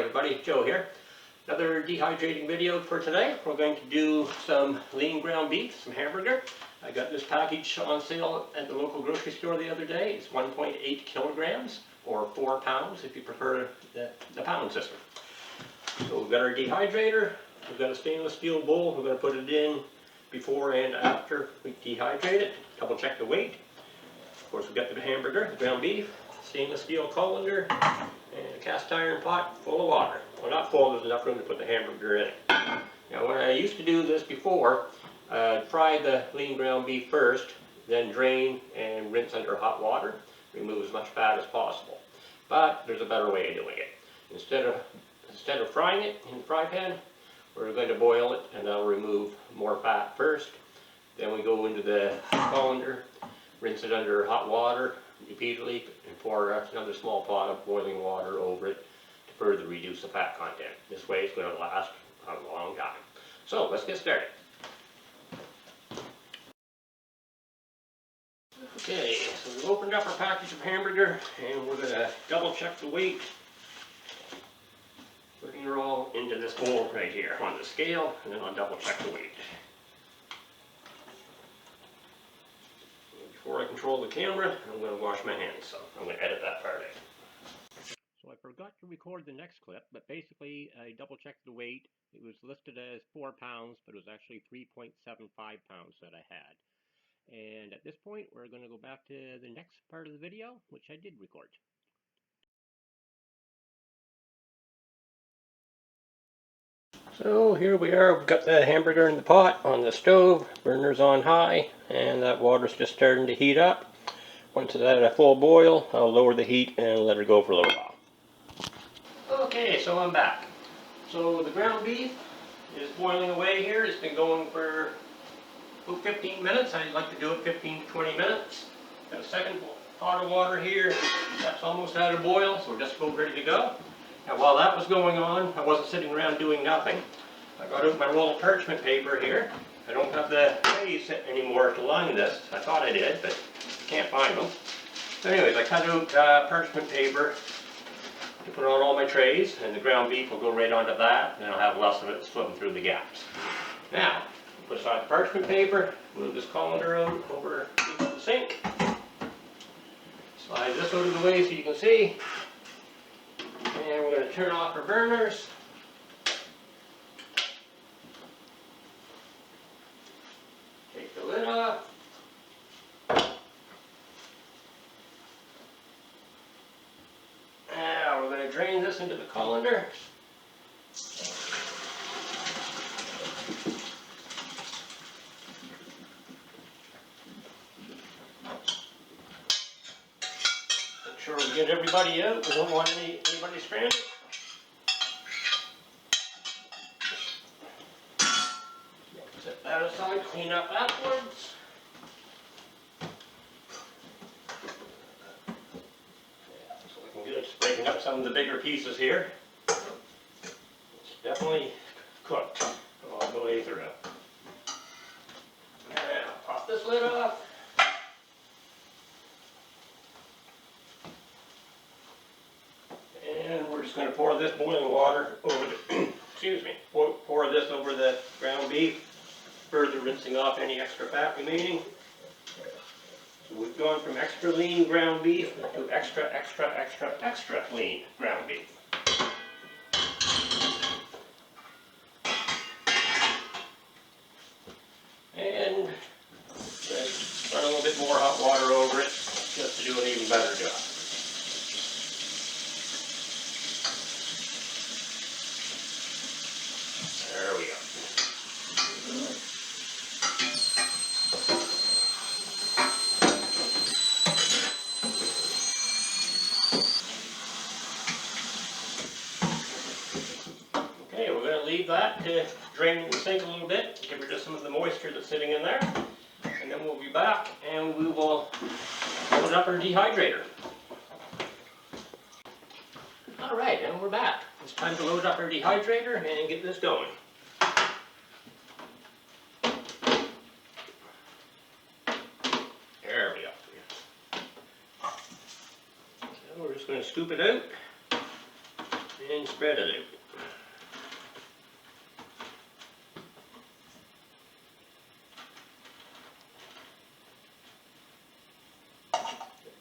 everybody, Joe here. Another dehydrating video for today. We're going to do some lean ground beef, some hamburger. I got this package on sale at the local grocery store the other day. It's 1.8 kilograms or 4 pounds if you prefer the pound system. So we've got our dehydrator, we've got a stainless steel bowl. We're going to put it in before and after we dehydrate it. Double check the weight. Of course, we've got the hamburger, the ground beef, stainless steel colander, and a cast iron pot full of water. Well, not full, there's enough room to put the hamburger in it. Now, when I used to do this before, fry the lean ground beef first, then drain and rinse under hot water. Remove as much fat as possible. But there's a better way of doing it. Instead of frying it in the fry pan, we're going to boil it, and that'll remove more fat first. Then we go into the colander, rinse it under hot water repeatedly, and pour another small pot of boiling water over it to further reduce the fat content. This way it's going to last a long time. So let's get started. Okay, so we've opened up our package of hamburger, and we're going to double check the weight. Putting her all into this bowl right here on the scale, and then I'll double check the weight. Before I control the camera, I'm going to wash my hands, so I'm going to edit that part in. So I forgot to record the next clip, but basically I double checked the weight. It was listed as 4 pounds, but it was actually 3.75 pounds that I had. And at this point, we're going to go back to the next part of the video, which I did record. So here we are, we've got the hamburger in the pot on the stove, burner's on high, and that water's just starting to heat up. Once it's at a full boil, I'll lower the heat and let it go for a little while. Okay, so I'm back. So the ground beef is boiling away here. It's been going for about 15 minutes. I like to do it 15 to 20 minutes. Got a second pot of water here. That's almost at a boil, so we're just about ready to go. Now, while that was going on, I wasn't sitting around doing nothing. I got out my roll of parchment paper here. I don't have the trays anymore to line this. I thought I did, but can't find them. So anyways, I cut out parchment paper to put on all my trays, and the ground beef will go right onto that, and I'll have less of it slipping through the gaps. Now, put aside the parchment paper, move this colander out over into the sink. Slide this out of the way so you can see. And we're going to turn off our burners. Take the lid off. Now we're going to drain this into the colander. Make sure we get everybody out. We don't want anybody stranded. Set that aside, clean up afterwards. So we can get it breaking up some of the bigger pieces here. It's definitely cooked all the way through. Now, pop this lid off. And we're just going to pour this boiling water over the, excuse me, pour this over the ground beef, further rinsing off any extra fat remaining. So we've gone from extra lean ground beef to extra lean ground beef. And run a little bit more hot water over it just to do an even better job. There we go. Okay, we're going to leave that to drain in the sink a little bit, get rid of some of the moisture that's sitting in there, and then we'll be back and we will load up our dehydrator. Alright, and we're back. It's time to load up our dehydrator and get this going. There we go. So we're just going to scoop it out and spread it out.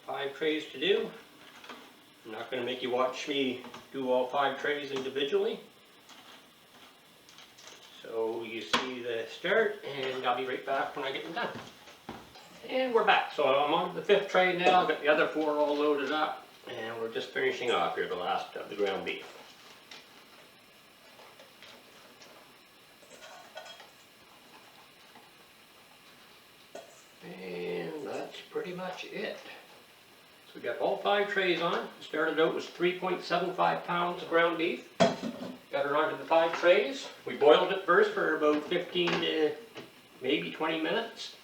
5 trays to do. I'm not going to make you watch me do all 5 trays individually. So you see the start, and I'll be right back when I get them done. And we're back. So I'm on the 5th tray now. I've got the other 4 all loaded up, and we're just finishing off here the last of the ground beef. And that's pretty much it. So we got all 5 trays on. Started out with 3.75 pounds of ground beef. Got it onto the 5 trays. We boiled it first for about 15 to maybe 20 minutes.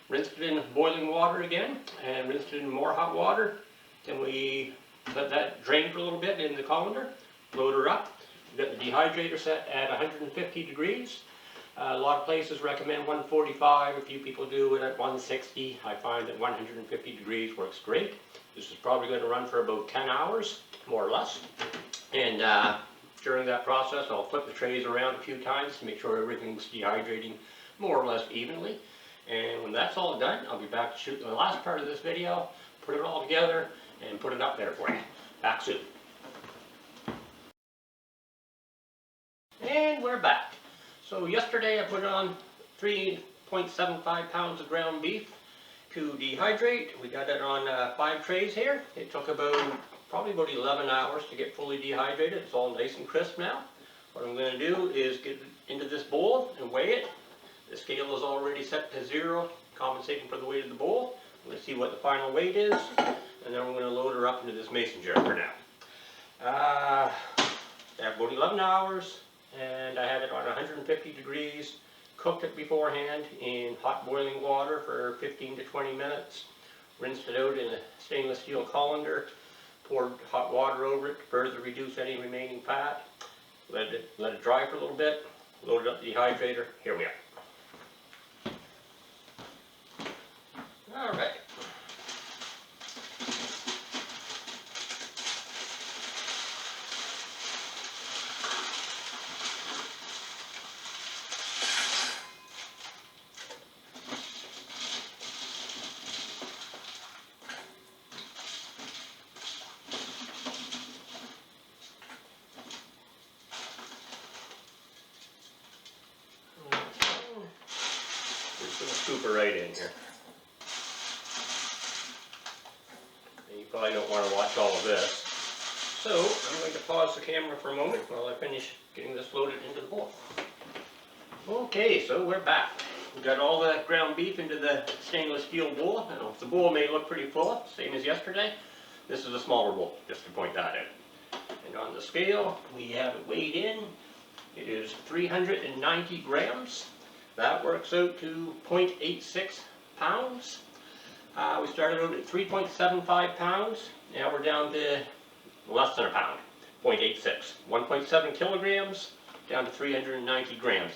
Rinsed it in boiling water again, and rinsed it in more hot water. Then we let that drain for a little bit in the colander. Load her up. We got the dehydrator set at 150 degrees. A lot of places recommend 145. A few people do it at 160. I find that 150 degrees works great. This is probably going to run for about 10 hours, more or less. And during that process, I'll flip the trays around a few times to make sure everything's dehydrating more or less evenly. And when that's all done, I'll be back to shoot the last part of this video, put it all together, and put it up there for you. Back soon. And we're back. So yesterday I put on 3.75 pounds of ground beef to dehydrate. We got it on 5 trays here. It took probably about 11 hours to get fully dehydrated. It's all nice and crisp now. What I'm going to do is get it into this bowl and weigh it. The scale is already set to 0, compensating for the weight of the bowl. Let's see what the final weight is, and then we're going to load her up into this mason jar for now. I have about 11 hours, and I had it on 150 degrees. Cooked it beforehand in hot boiling water for 15 to 20 minutes. Rinsed it out in a stainless steel colander. Poured hot water over it to further reduce any remaining fat. Let it dry for a little bit. Loaded up the dehydrator. Here we are. Alright. Just going to scoop her right in here. You probably don't want to watch all of this. So I'm going to pause the camera for a moment while I finish getting this loaded into the bowl. Okay, so we're back. We've got all the ground beef into the stainless steel bowl. Now, the bowl may look pretty full, same as yesterday. This is a smaller bowl, just to point that out. And on the scale, we have it weighed in. It is 390 grams. That works out to 0.86 pounds. We started out at 3.75 pounds. Now we're down to less than a pound, 0.86. 1.7 kilograms down to 390 grams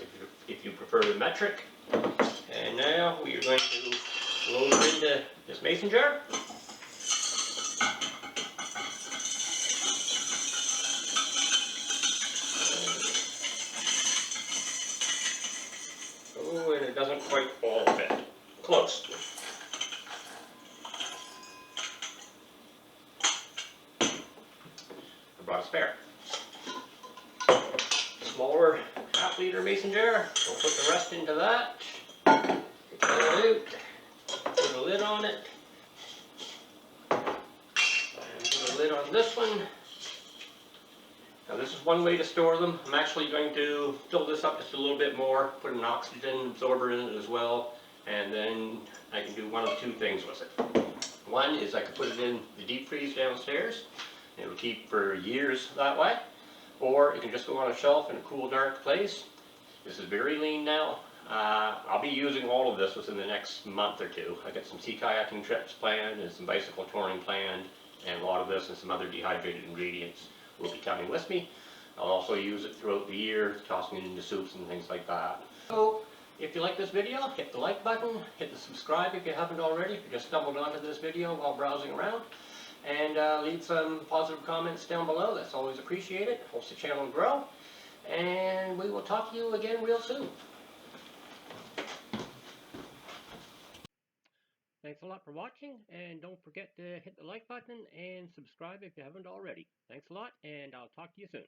if you prefer the metric. And now we are going to load it into this mason jar. Oh, and it doesn't quite all fit. Close. I brought a spare. Smaller half-liter mason jar. We'll put the rest into that. Get that out. Put a lid on it. And put a lid on this one. Now this is one way to store them. I'm actually going to fill this up just a little bit more, put an oxygen absorber in it as well, and then I can do one of 2 things with it. One is I can put it in the deep freeze downstairs. It'll keep for years that way. Or it can just go on a shelf in a cool, dark place. This is very lean now. I'll be using all of this within the next month or 2. I got some sea kayaking trips planned and some bicycle touring planned, and a lot of this and some other dehydrated ingredients will be coming with me. I'll also use it throughout the year, tossing it into soups and things like that. So, if you like this video, hit the like button, hit the subscribe if you haven't already, if you just stumbled onto this video while browsing around, and leave some positive comments down below. That's always appreciated. Helps the channel grow. And we will talk to you again real soon. Thanks a lot for watching, and don't forget to hit the like button and subscribe if you haven't already. Thanks a lot, and I'll talk to you soon.